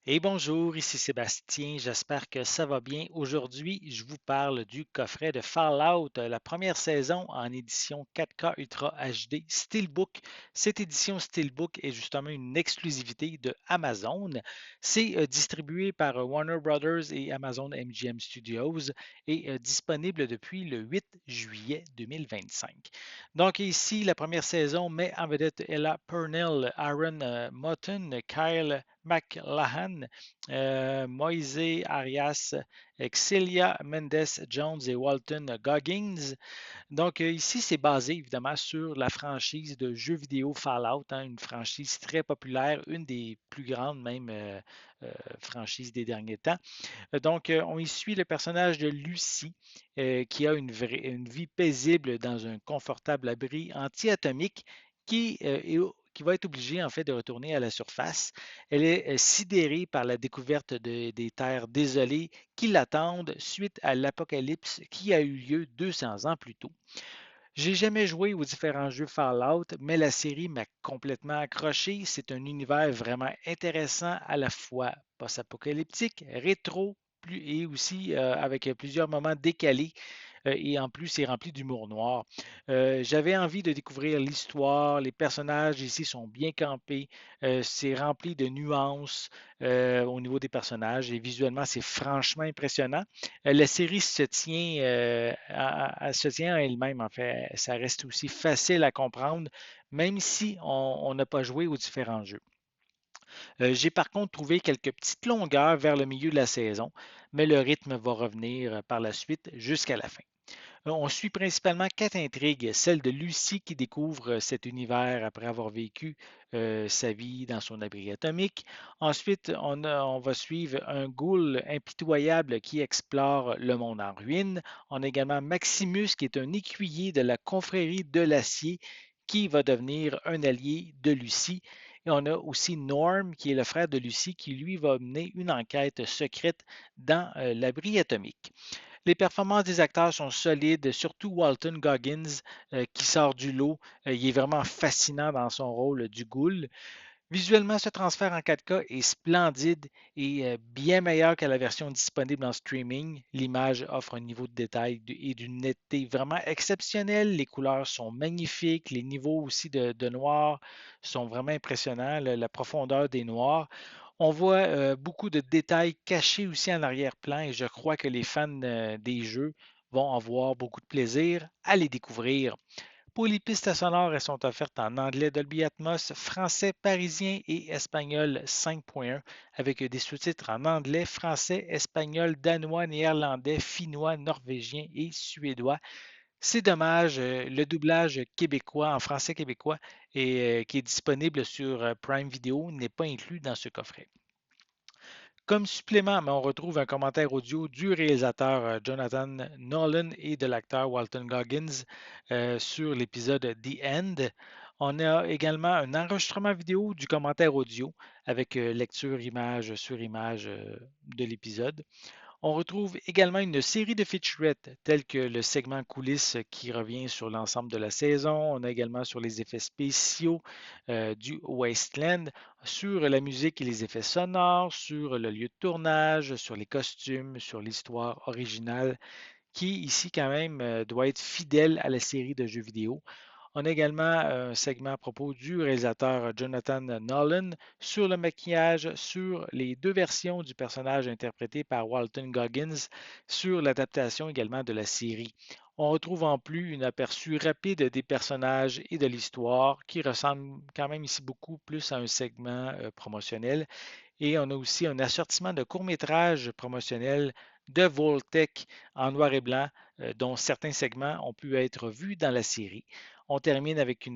Et bonjour, ici Sébastien, j'espère que ça va bien. Aujourd'hui, je vous parle du coffret de Fallout, la première saison en édition 4K Ultra HD Steelbook. Cette édition Steelbook est justement une exclusivité de Amazon. C'est distribué par Warner Brothers et Amazon MGM Studios et disponible depuis le 8 juillet 2025. Donc ici, la première saison met en vedette Ella Purnell, Aaron Moten, Kyle McLahan, Moisés Arias, Celia Mendes Jones et Walton Goggins. Donc, ici, c'est basé évidemment sur la franchise de jeux vidéo Fallout, hein, une franchise très populaire, une des plus grandes même franchises des derniers temps. Donc, on y suit le personnage de Lucie, qui a une vie paisible dans un confortable abri anti-atomique qui va être obligée en fait de retourner à la surface. Elle est sidérée par la découverte des terres désolées qui l'attendent suite à l'apocalypse qui a eu lieu 200 ans plus tôt. J'ai jamais joué aux différents jeux Fallout, mais la série m'a complètement accroché. C'est un univers vraiment intéressant, à la fois post-apocalyptique, rétro, et aussi avec plusieurs moments décalés. Et en plus, c'est rempli d'humour noir. J'avais envie de découvrir l'histoire. Les personnages ici sont bien campés. C'est rempli de nuances au niveau des personnages. Et visuellement, c'est franchement impressionnant. La série se tient à elle-même, en fait. Ça reste aussi facile à comprendre, même si on n'a pas joué aux différents jeux. J'ai par contre trouvé quelques petites longueurs vers le milieu de la saison, mais le rythme va revenir par la suite jusqu'à la fin. On suit principalement quatre intrigues. Celle de Lucie qui découvre cet univers après avoir vécu sa vie dans son abri atomique. Ensuite, on va suivre un ghoul impitoyable qui explore le monde en ruine. On a également Maximus qui est un écuyer de la confrérie de l'acier qui va devenir un allié de Lucie. Et on a aussi Norm, qui est le frère de Lucie, qui lui va mener une enquête secrète dans l'abri atomique. Les performances des acteurs sont solides, surtout Walton Goggins qui sort du lot. Il est vraiment fascinant dans son rôle du ghoul. Visuellement, ce transfert en 4K est splendide et bien meilleur que la version disponible en streaming. L'image offre un niveau de détail et d'une netteté vraiment exceptionnelle. Les couleurs sont magnifiques. Les niveaux aussi de noir sont vraiment impressionnants. La profondeur des noirs. On voit beaucoup de détails cachés aussi en arrière-plan et je crois que les fans des jeux vont avoir beaucoup de plaisir à les découvrir. Pour les pistes sonores, elles sont offertes en anglais Dolby Atmos, français parisien et espagnol 5.1 avec des sous-titres en anglais, français, espagnol, danois, néerlandais, finnois, norvégien et suédois. C'est dommage, le doublage québécois en français québécois qui est disponible sur Prime Video n'est pas inclus dans ce coffret. Comme supplément, on retrouve un commentaire audio du réalisateur Jonathan Nolan et de l'acteur Walton Goggins sur l'épisode The End. On a également un enregistrement vidéo du commentaire audio avec lecture image sur image de l'épisode. On retrouve également une série de featurettes telles que le segment coulisses qui revient sur l'ensemble de la saison. On a également sur les effets spéciaux du Wasteland, sur la musique et les effets sonores, sur le lieu de tournage, sur les costumes, sur l'histoire originale qui ici quand même doit être fidèle à la série de jeux vidéo. On a également un segment à propos du réalisateur Jonathan Nolan sur le maquillage, sur les deux versions du personnage interprété par Walton Goggins, sur l'adaptation également de la série. On retrouve en plus un aperçu rapide des personnages et de l'histoire qui ressemble quand même ici beaucoup plus à un segment promotionnel. Et on a aussi un assortiment de courts-métrages promotionnels de Voltec en noir et blanc, dont certains segments ont pu être vus dans la série. On termine avec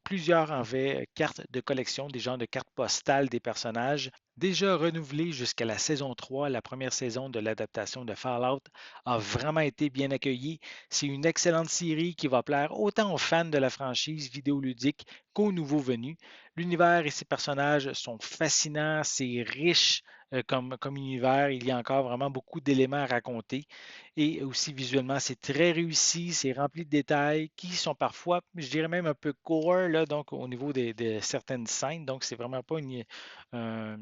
plusieurs en fait cartes de collection, des genres de cartes postales des personnages. Déjà renouvelées jusqu'à la saison 3, la première saison de l'adaptation de Fallout a vraiment été bien accueillie. C'est une excellente série qui va plaire autant aux fans de la franchise vidéoludique qu'aux nouveaux venus. L'univers et ses personnages sont fascinants, c'est riche comme univers. Il y a encore vraiment beaucoup d'éléments à raconter. Et aussi visuellement, c'est très réussi, c'est rempli de détails qui sont parfois, je dirais même un peu gore, là, donc au niveau de certaines scènes. Donc, c'est vraiment pas un-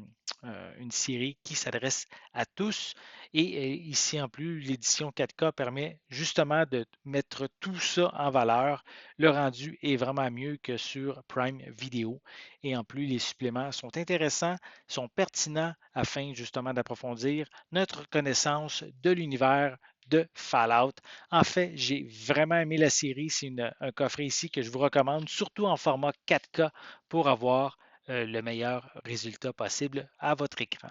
une série qui s'adresse à tous. Et ici, en plus, l'édition 4K permet justement de mettre tout ça en valeur. Le rendu est vraiment mieux que sur Prime Video. Et en plus, les suppléments sont intéressants, sont pertinents afin justement d'approfondir notre connaissance de l'univers de Fallout. En fait, j'ai vraiment aimé la série. C'est un coffret ici que je vous recommande, surtout en format 4K pour avoir le meilleur résultat possible à votre écran.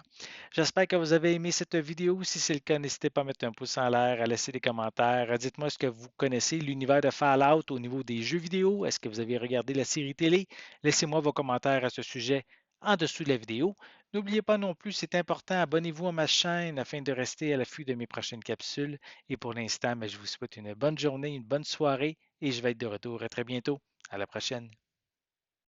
J'espère que vous avez aimé cette vidéo. Si c'est le cas, n'hésitez pas à mettre un pouce en l'air, à laisser des commentaires. Dites-moi ce que vous connaissez l'univers de Fallout au niveau des jeux vidéo. Est-ce que vous avez regardé la série télé? Laissez-moi vos commentaires à ce sujet en dessous de la vidéo. N'oubliez pas non plus, c'est important, abonnez-vous à ma chaîne afin de rester à l'affût de mes prochaines capsules. Et pour l'instant, je vous souhaite une bonne journée, une bonne soirée et je vais être de retour à très bientôt. À la prochaine.